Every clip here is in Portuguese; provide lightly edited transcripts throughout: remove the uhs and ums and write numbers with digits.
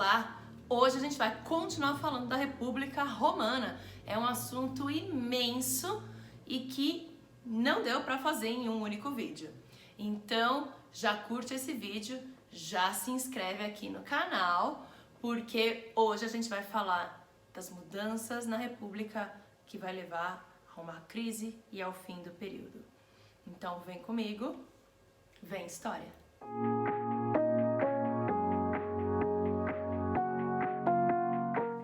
Olá! Hoje a gente vai continuar falando da República Romana. É um assunto imenso e que não deu para fazer em um único vídeo. Então, já curte esse vídeo, já se inscreve aqui no canal, porque hoje a gente vai falar das mudanças na República que vai levar a uma crise e ao fim do período. Então, vem comigo, vem história!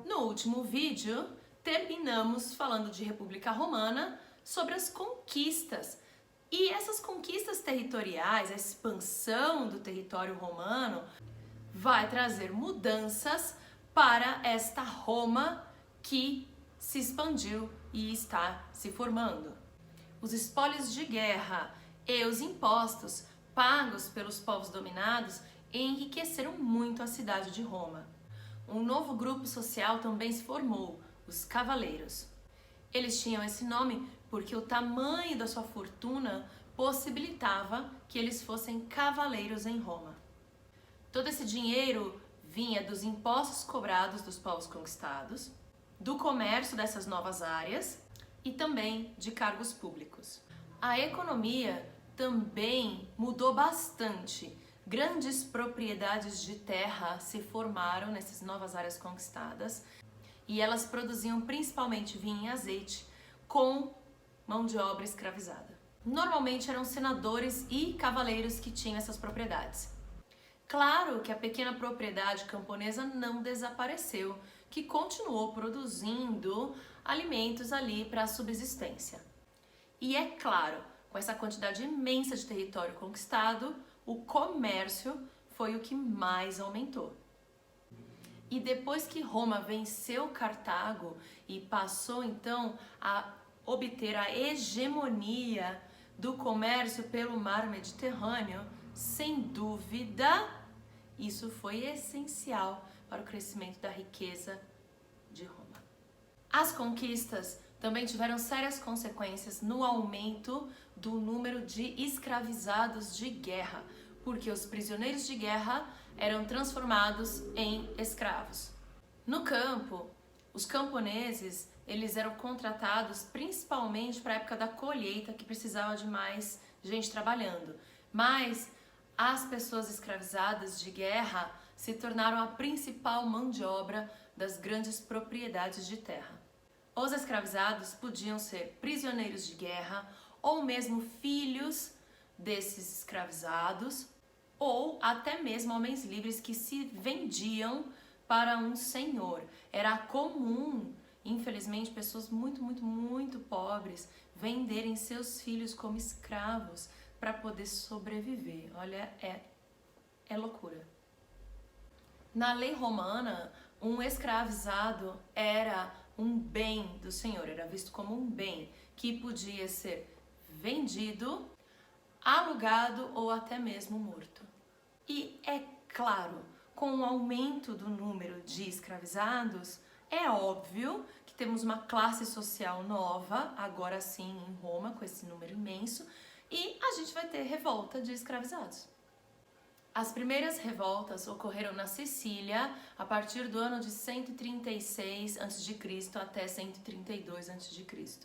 No último vídeo, terminamos falando de República Romana, sobre as conquistas. E essas conquistas territoriais, a expansão do território romano, vai trazer mudanças para esta Roma que se expandiu e está se formando. Os espólios de guerra e os impostos pagos pelos povos dominados enriqueceram muito a cidade de Roma. Um novo grupo social também se formou, os cavaleiros. Eles tinham esse nome porque o tamanho da sua fortuna possibilitava que eles fossem cavaleiros em Roma. Todo esse dinheiro vinha dos impostos cobrados dos povos conquistados, do comércio dessas novas áreas e também de cargos públicos. A economia também mudou bastante. Grandes propriedades de terra se formaram nessas novas áreas conquistadas e elas produziam principalmente vinho e azeite com mão de obra escravizada. Normalmente eram senadores e cavaleiros que tinham essas propriedades. Claro que a pequena propriedade camponesa não desapareceu, que continuou produzindo alimentos ali para a subsistência. E é claro, com essa quantidade imensa de território conquistado, o comércio foi o que mais aumentou. E depois que Roma venceu Cartago e passou então a obter a hegemonia do comércio pelo mar Mediterrâneo, sem dúvida, isso foi essencial para o crescimento da riqueza de Roma. As conquistas também tiveram sérias consequências no aumento do número de escravizados de guerra, porque os prisioneiros de guerra eram transformados em escravos. No campo, os camponeses eles eram contratados principalmente para a época da colheita, que precisava de mais gente trabalhando. Mas as pessoas escravizadas de guerra se tornaram a principal mão de obra das grandes propriedades de terra. Os escravizados podiam ser prisioneiros de guerra ou mesmo filhos desses escravizados ou até mesmo homens livres que se vendiam para um senhor. Era comum, infelizmente, pessoas muito pobres venderem seus filhos como escravos para poder sobreviver. Olha, é loucura. Na lei romana, um escravizado era um bem do senhor, era visto como um bem que podia ser vendido, alugado ou até mesmo morto. E é claro, com o aumento do número de escravizados, é óbvio que temos uma classe social nova, agora sim em Roma, com esse número imenso, e a gente vai ter revolta de escravizados. As primeiras revoltas ocorreram na Sicília a partir do ano de 136 a.C. até 132 a.C.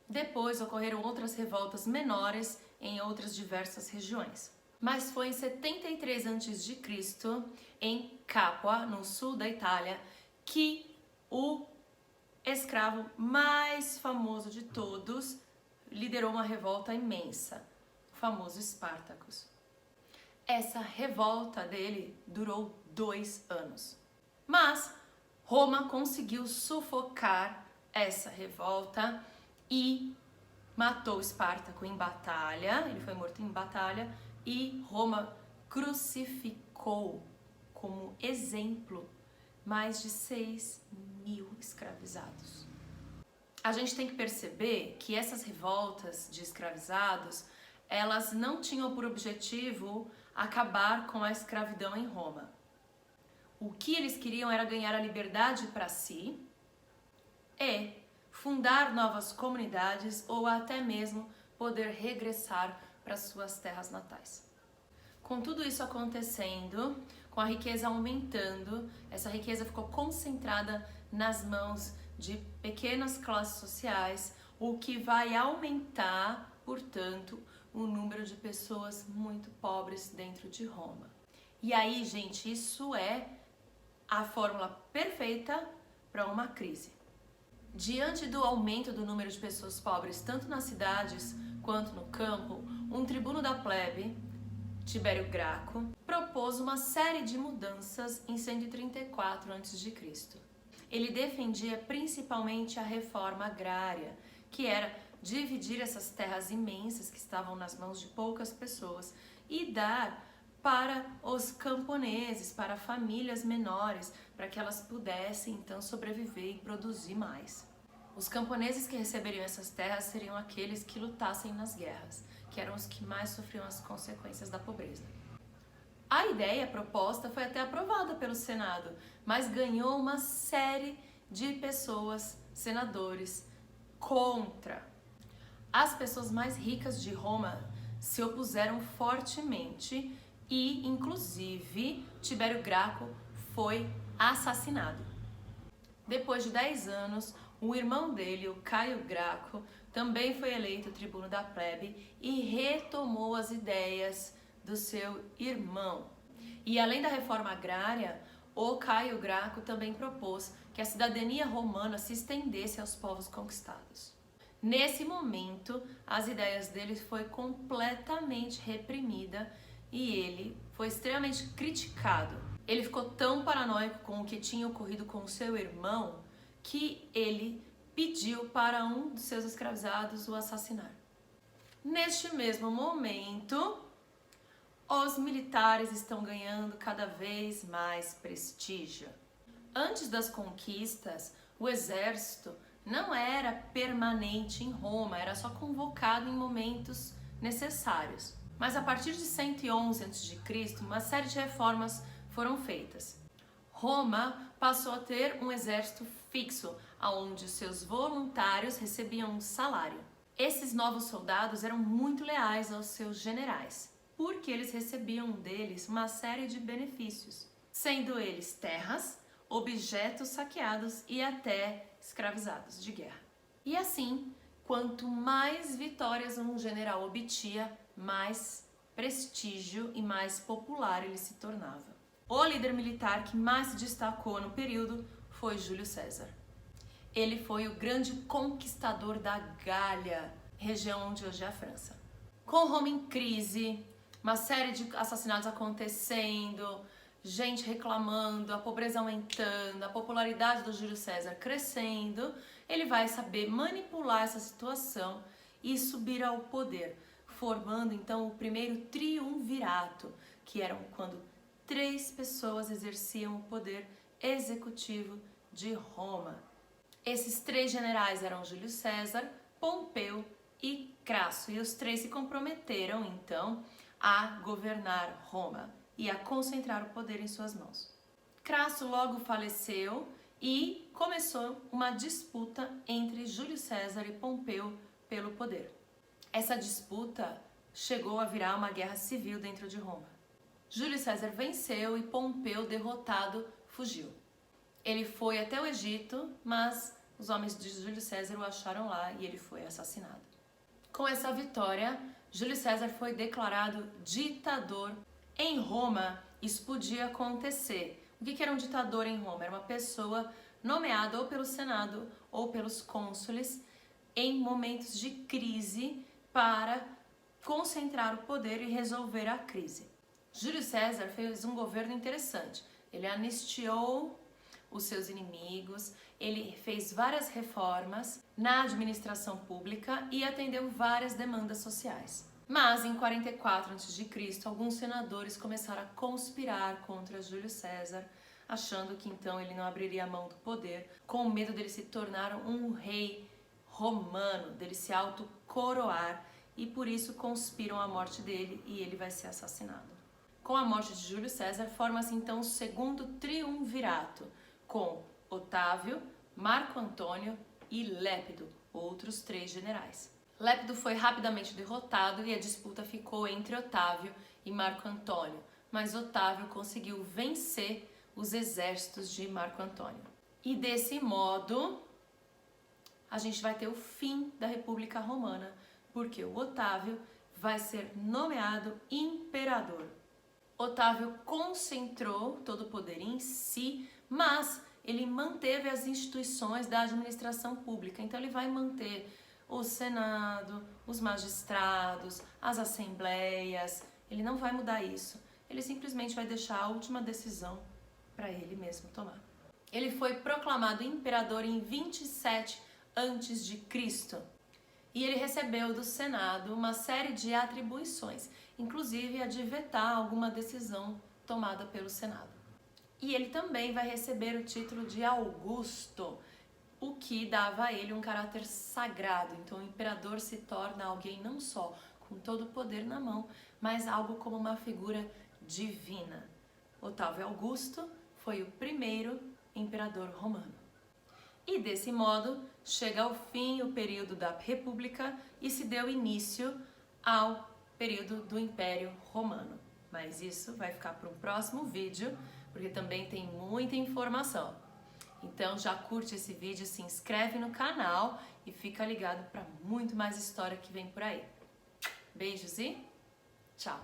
Depois ocorreram outras revoltas menores em outras diversas regiões. Mas foi em 73 a.C., em Capua, no sul da Itália, que o escravo mais famoso de todos liderou uma revolta imensa, o famoso Espartacus. Essa revolta dele durou 2 anos. Mas Roma conseguiu sufocar essa revolta e matou Espartaco em batalha, ele foi morto em batalha, e Roma crucificou como exemplo mais de 6.000 escravizados. A gente tem que perceber que essas revoltas de escravizados, elas não tinham por objetivo acabar com a escravidão em Roma. O que eles queriam era ganhar a liberdade para si e fundar novas comunidades ou até mesmo poder regressar para suas terras natais. Com tudo isso acontecendo, com a riqueza aumentando, essa riqueza ficou concentrada nas mãos de pequenas classes sociais, o que vai aumentar, portanto, o número de pessoas muito pobres dentro de Roma. E aí, gente, isso é a fórmula perfeita para uma crise. Diante do aumento do número de pessoas pobres, tanto nas cidades quanto no campo, um tribuno da plebe, Tibério Graco, propôs uma série de mudanças em 134 a.C. Ele defendia principalmente a reforma agrária, que era dividir essas terras imensas que estavam nas mãos de poucas pessoas e dar para os camponeses, para famílias menores, para que elas pudessem então sobreviver e produzir mais. Os camponeses que receberiam essas terras seriam aqueles que lutassem nas guerras, que eram os que mais sofriam as consequências da pobreza. A ideia proposta foi até aprovada pelo Senado, mas ganhou uma série de pessoas, senadores, contra. As pessoas mais ricas de Roma se opuseram fortemente e, inclusive, Tibério Graco foi assassinado. Depois de 10 anos, o irmão dele, o Caio Graco, também foi eleito tribuno da plebe e retomou as ideias do seu irmão. E além da reforma agrária, o Caio Graco também propôs que a cidadania romana se estendesse aos povos conquistados. Nesse momento, as ideias dele foi completamente reprimida e ele foi extremamente criticado. Ele ficou tão paranoico com o que tinha ocorrido com o seu irmão que ele pediu para um dos seus escravizados o assassinar. Neste mesmo momento, os militares estão ganhando cada vez mais prestígio. Antes das conquistas, o exército não era permanente em Roma, era só convocado em momentos necessários. Mas a partir de 111 a.C., uma série de reformas foram feitas. Roma passou a ter um exército fixo, onde seus voluntários recebiam um salário. Esses novos soldados eram muito leais aos seus generais, porque eles recebiam deles uma série de benefícios, sendo eles terras, objetos saqueados e até escravizados de guerra. E assim, quanto mais vitórias um general obtinha, mais prestígio e mais popular ele se tornava. O líder militar que mais se destacou no período foi Júlio César. Ele foi o grande conquistador da Gália, região onde hoje é a França. Com Roma em crise, uma série de assassinatos acontecendo, gente reclamando, a pobreza aumentando, a popularidade do Júlio César crescendo, ele vai saber manipular essa situação e subir ao poder, formando então o primeiro triunvirato, que eram quando 3 pessoas exerciam o poder executivo de Roma. Esses 3 generais eram Júlio César, Pompeu e Crasso, e os 3 se comprometeram então a governar Roma e a concentrar o poder em suas mãos. Crasso logo faleceu e começou uma disputa entre Júlio César e Pompeu pelo poder. Essa disputa chegou a virar uma guerra civil dentro de Roma. Júlio César venceu e Pompeu, derrotado, fugiu. Ele foi até o Egito, mas os homens de Júlio César o acharam lá e ele foi assassinado. Com essa vitória, Júlio César foi declarado ditador. Em Roma, isso podia acontecer. O que era um ditador em Roma? Era uma pessoa nomeada ou pelo Senado ou pelos cônsules em momentos de crise para concentrar o poder e resolver a crise. Júlio César fez um governo interessante. Ele anistiou os seus inimigos, ele fez várias reformas na administração pública e atendeu várias demandas sociais. Mas em 44 a.C., alguns senadores começaram a conspirar contra Júlio César, achando que então ele não abriria a mão do poder, com medo dele se tornar um rei romano, dele se autocoroar, e por isso conspiram a morte dele e ele vai ser assassinado. Com a morte de Júlio César, forma-se então o segundo triunvirato, com Otávio, Marco Antônio e Lépido, outros 3 generais. Lépido foi rapidamente derrotado e a disputa ficou entre Otávio e Marco Antônio, mas Otávio conseguiu vencer os exércitos de Marco Antônio. E desse modo, a gente vai ter o fim da República Romana, porque o Otávio vai ser nomeado imperador. Otávio concentrou todo o poder em si, mas ele manteve as instituições da administração pública. Então ele vai manter o Senado, os magistrados, as assembleias. Ele não vai mudar isso. Ele simplesmente vai deixar a última decisão para ele mesmo tomar. Ele foi proclamado imperador em 27 a.C. E ele recebeu do Senado uma série de atribuições, inclusive a de vetar alguma decisão tomada pelo Senado. E ele também vai receber o título de Augusto, o que dava a ele um caráter sagrado. Então o imperador se torna alguém não só com todo o poder na mão, mas algo como uma figura divina. Otávio Augusto foi o primeiro imperador romano. E desse modo, chega ao fim o período da República e se deu início ao período do Império Romano. Mas isso vai ficar para um próximo vídeo, porque também tem muita informação. Então já curte esse vídeo, se inscreve no canal e fica ligado para muito mais história que vem por aí. Beijos e tchau!